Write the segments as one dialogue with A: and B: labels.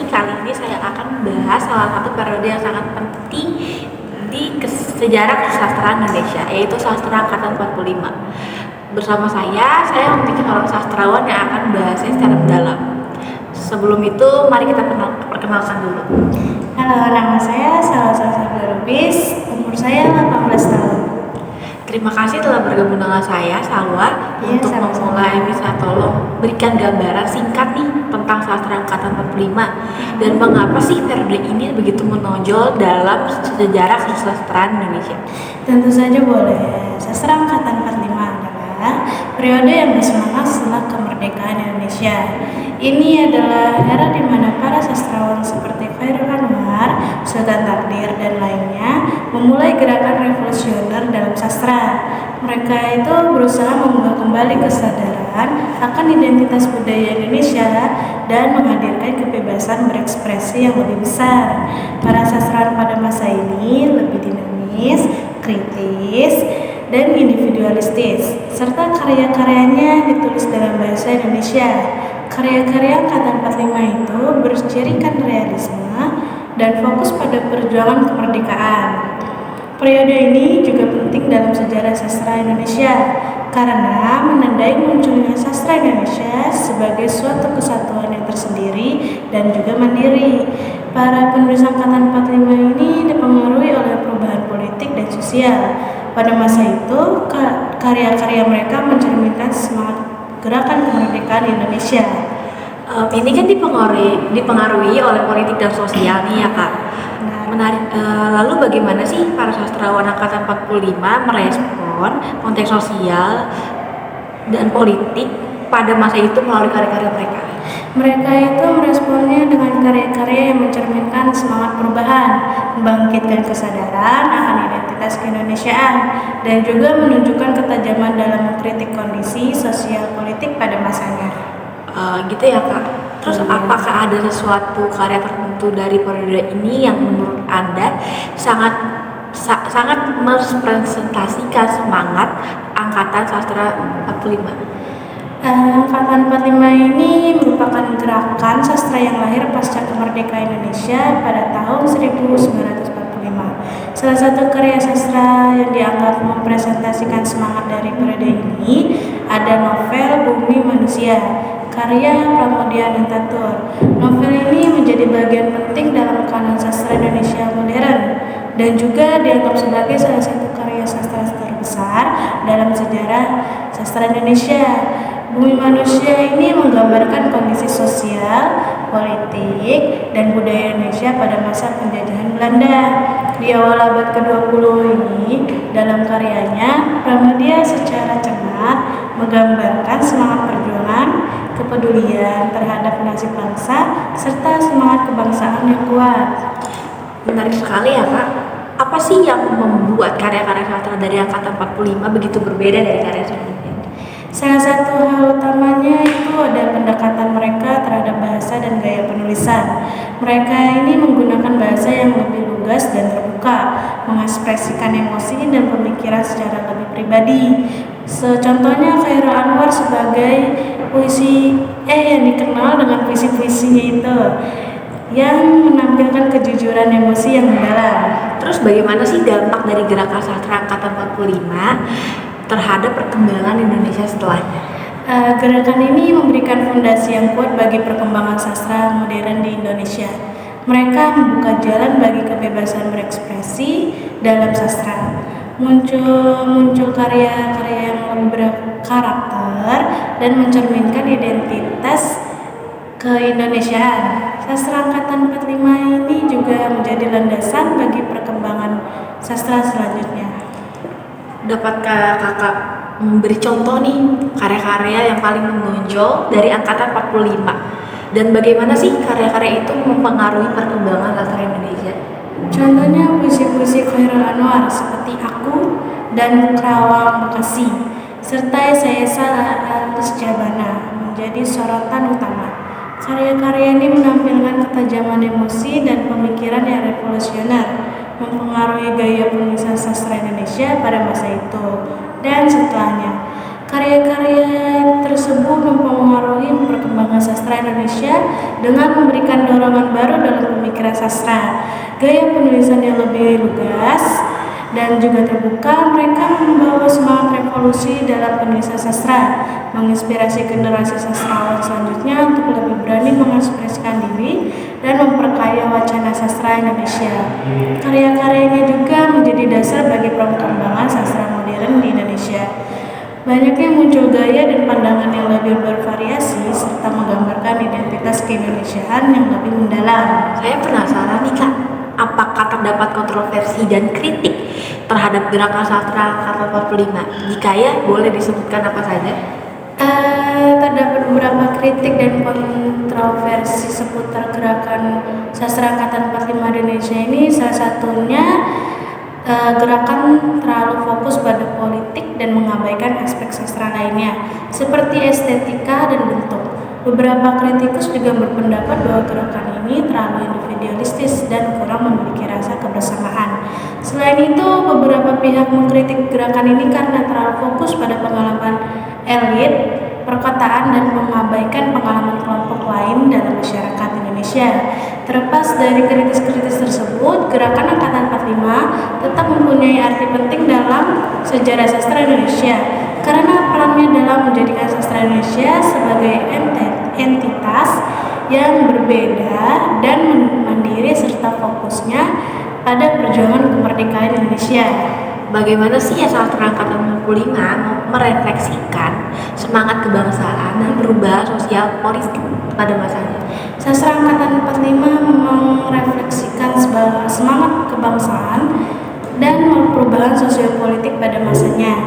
A: kali ini saya akan membahas salah satu periode yang sangat penting di sejarah kesusastraan Indonesia, yaitu sastra angkatan 45. Bersama saya memiliki seorang sastrawan yang akan membahasnya secara mendalam. Sebelum itu, mari kita perkenalkan dulu.
B: Halo, nama saya Salsa Lubis, umur saya 18 tahun.
A: Terima kasih telah bergabung dengan saya, Salwa. Untuk memulai, bisa tolong berikan gambaran singkat nih tentang sastra angkatan 45 dan mengapa sih periode ini begitu menonjol dalam sejarah kesusastraan Indonesia?
B: Tentu saja boleh. Sastra angkatan 45 adalah periode yang bersemangat setelah kemerdekaan Indonesia. Ini adalah era di mana para sastrawan seperti Khairul Anwar, Sultan Takdir, dan lainnya memulai gerakan revolusioner dalam sastra. Mereka itu berusaha membuat kembali kesadaran akan identitas budaya Indonesia dan menghadirkan kebebasan berekspresi yang lebih besar. Para sastrawan pada masa ini lebih dinamis, kritis, dan individualistis, serta karya-karyanya ditulis dalam bahasa Indonesia. Karya-karya angkatan 45 itu bercirikan realisme dan fokus pada perjuangan kemerdekaan. Periode ini juga penting dalam sejarah sastra Indonesia karena menandai munculnya sastra Indonesia sebagai suatu kesatuan yang tersendiri dan juga mandiri. Para penulis angkatan 45 ini dipengaruhi oleh perubahan politik dan sosial. Pada masa itu, karya-karya mereka mencerminkan semangat gerakan kemerdekaan Indonesia.
A: Ini kan dipengaruhi oleh politik dan sosial nih ya Kak. Menarik. Lalu bagaimana sih para sastrawan angkatan 45 merespon konteks sosial dan politik pada masa itu melalui karya-karya mereka?
B: Mereka itu meresponnya dengan karya-karya yang mencerminkan semangat perubahan, membangkitkan kesadaran akan identitas keindonesiaan, dan juga menunjukkan ketajaman dalam mengkritik kondisi sosial politik pada masanya.
A: Gitu ya Kak. Terus apakah ada sesuatu karya tertentu dari periode ini yang menurut Anda sangat merepresentasikan semangat angkatan sastra 45?
B: Angkatan 45 ini merupakan gerakan sastra yang lahir pasca kemerdekaan Indonesia pada tahun 1945. Salah satu karya sastra yang dianggap mempresentasikan semangat dari periode ini ada novel Bumi Manusia, karya Pramoedya Anantatur. Novel ini menjadi bagian penting dalam kanon sastra Indonesia modern dan juga dianggap sebagai salah satu karya sastra terbesar dalam sejarah sastra Indonesia. Bumi Manusia ini menggambarkan kondisi sosial, politik, dan budaya Indonesia pada masa penjajahan Belanda. Di awal abad ke-20 ini, dalam karyanya, Pramoedya secara cermat menggambarkan semangat perjuangan, kepedulian terhadap nasib bangsa, serta semangat kebangsaan yang kuat.
A: Menarik sekali ya Kak. Apa sih yang membuat karya-karya sastra dari angkatan 45 begitu berbeda dari karya sebelumnya?
B: Salah satu hal utamanya itu ada pendekatan mereka terhadap bahasa dan gaya penulisan. Mereka ini menggunakan bahasa yang lebih lugas dan terbuka, mengekspresikan emosi dan pemikiran secara lebih pribadi. Contohnya Khairul Anwar sebagai puisi yang dikenal dengan puisi-puisinya itu yang menampilkan kejujuran emosi yang mendalam.
A: Terus bagaimana sih dampak dari gerakan sastra angkatan 45 terhadap perkembangan Indonesia setelahnya?
B: Gerakan ini memberikan fondasi yang kuat bagi perkembangan sastra modern di Indonesia. Mereka membuka jalan bagi kebebasan berekspresi dalam sastra. Muncul karya-karya yang lebih berkarakter dan mencerminkan identitas keindonesiaan. Sastra angkatan 45 ini juga menjadi landasan bagi perkembangan sastra selanjutnya.
A: Dapatkah Kakak memberi contoh nih karya-karya yang paling menonjol dari angkatan 45? Dan bagaimana sih karya-karya itu mempengaruhi perkembangan sastra Indonesia?
B: Contohnya puisi-puisi Khairul Anwar seperti Aku dan Kerawang Bekasi, serta esai-esai Al-Jabana menjadi sorotan utama. Karya-karya ini menampilkan ketajaman emosi dan pemikiran yang revolusioner, mempengaruhi gaya penulisan sastra Indonesia pada masa itu dan setelahnya. Karya-karya tersebut mempengaruhi perkembangan sastra Indonesia dengan memberikan dorongan baru dalam pemikiran sastra. Gaya penulisan yang lebih lugas dan juga terbuka, mereka membawa semangat revolusi dalam penulisan sastra, menginspirasi generasi sastrawan selanjutnya untuk lebih berani mengekspresikan diri dan memperkaya wacana sastra Indonesia. Karya-karyanya juga menjadi dasar bagi perkembangan sastra modern di Indonesia. Banyaknya muncul gaya dan pandangan yang lebih bervariasi serta menggambarkan identitas keindonesiaan yang lebih mendalam.
A: Saya penasaran nih Kak, apakah terdapat kontroversi dan kritik terhadap gerakan sastra angkatan 45? Jika ya, boleh disebutkan apa saja?
B: Terdapat beberapa kritik dan kontroversi seputar gerakan sastra angkatan 45 di Indonesia ini. Salah satunya gerakan terlalu fokus pada politik dan mengabaikan aspek sastra lainnya seperti estetika dan bentuk. Beberapa kritikus juga berpendapat bahwa gerakan ini terlalu individualistis dan kurang memiliki rasa kebersamaan. Selain itu, beberapa pihak mengkritik gerakan ini karena terlalu fokus pada pengalaman elit perkotaan dan mengabaikan pengalaman kelompok lain dalam masyarakat Indonesia. Terlepas dari kritis-kritis tersebut, gerakan Angkatan 45 tetap mempunyai arti penting dalam sejarah sastra Indonesia karena perannya dalam menjadikan sastra Indonesia sebagai entitas yang berbeda dan mandiri serta fokusnya pada perjuangan kemerdekaan Indonesia.
A: Bagaimana sih ya sastra angkatan 45 merefleksikan semangat kebangsaan dan perubahan sosial politik pada masanya?
B: Sastra angkatan 45 merefleksikan semangat kebangsaan dan perubahan sosial politik pada masanya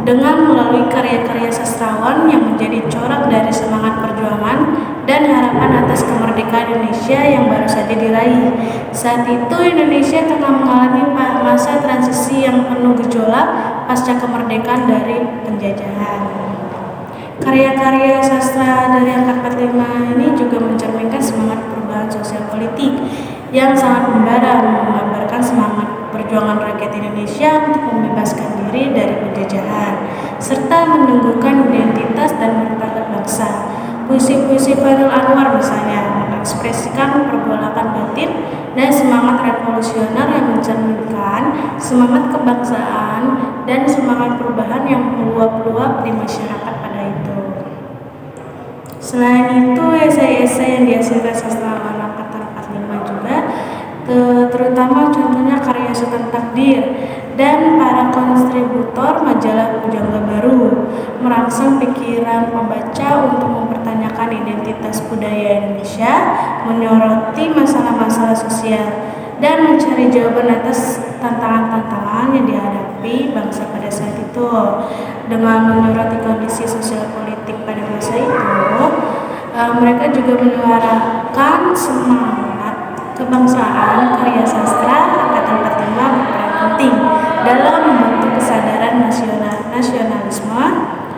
B: dengan melalui karya-karya sastrawan yang menjadi corak dari semangat perjuangan dan harapan atas kemerdekaan Indonesia yang baru saja diraih. Saat itu Indonesia tengah mengalami masa transisi yang penuh gejolak pasca kemerdekaan dari penjajahan. Karya-karya sastra dari Angkatan 45 ini juga mencerminkan semangat perubahan sosial politik yang sangat membara, menggambarkan semangat perjuangan rakyat Indonesia untuk membebaskan diri dari penjajahan serta meneguhkan identitas dan martabat bangsa. Puisi-puisi Chairil Anwar misalnya mengekspresikan pergolakan batin dan semangat revolusioner yang mencerminkan semangat kebangsaan dan semangat perubahan yang meluap-luap di masyarakat pada itu. Selain itu, esai-esai yang dihasilkan sastrawan Angkatan 45 juga terutama contohnya karya Sultan Takdir dan para kontributor majalah Pujangga Baru merangsang pikiran pembaca untuk mempertanyakan identitas budaya Indonesia, menyoroti masalah-masalah sosial dan mencari jawaban atas tantangan-tantangan yang dihadapi bangsa pada saat itu. Dengan menyoroti kondisi sosial politik pada masa itu, mereka juga menyuarakan semangat kebangsaan. Karya sastra Angkatan 45 berperan penting dalam membentuk kesadaran nasionalisme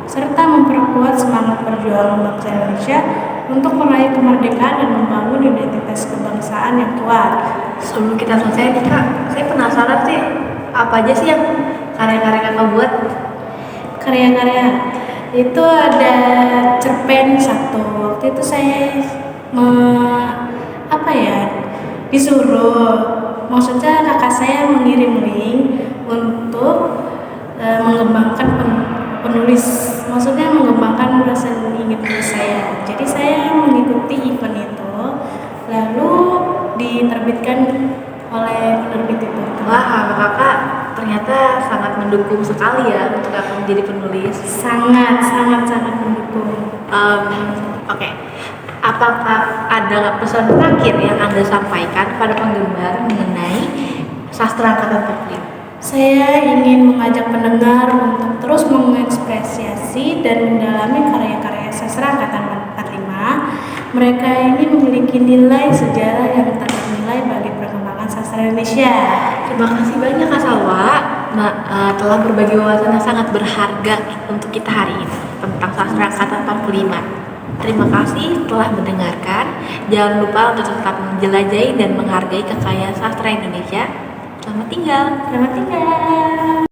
B: serta memperkuat semangat perjuangan bangsa Indonesia untuk meraih kemerdekaan dan membangun identitas kebangsaan yang kuat.
A: Sebelum kita selesai nih Kak, saya penasaran sih apa aja sih yang karya-karya Kakak buat?
B: Karya-karya itu ada cerpen satu. Waktu itu saya disuruh, maksudnya kakak saya mengirim link untuk mengembangkan penulis, maksudnya mengembangkan rasa ingin tulis saya. Jadi saya mengikuti event itu, lalu diterbitkan oleh penerbit itu.
A: Wah, kakak ternyata sangat mendukung sekali ya untuk aku menjadi penulis.
B: Sangat mendukung.
A: Oke. Apakah ada pesan terakhir yang Anda sampaikan kepada penggemar mengenai sastra Angkatan 45?
B: Saya ingin mengajak pendengar untuk terus mengekspresiasi dan mendalami karya-karya sastra Angkatan 45. Mereka ini memiliki nilai sejarah yang tak ternilai bagi perkembangan sastra Indonesia.
A: Terima kasih banyak Kak Salwa telah berbagi wawasan yang sangat berharga untuk kita hari ini tentang sastra Angkatan 45. Terima kasih telah mendengarkan. Jangan lupa untuk tetap menjelajahi dan menghargai kekayaan sastra Indonesia. Selamat tinggal.
B: Selamat tinggal.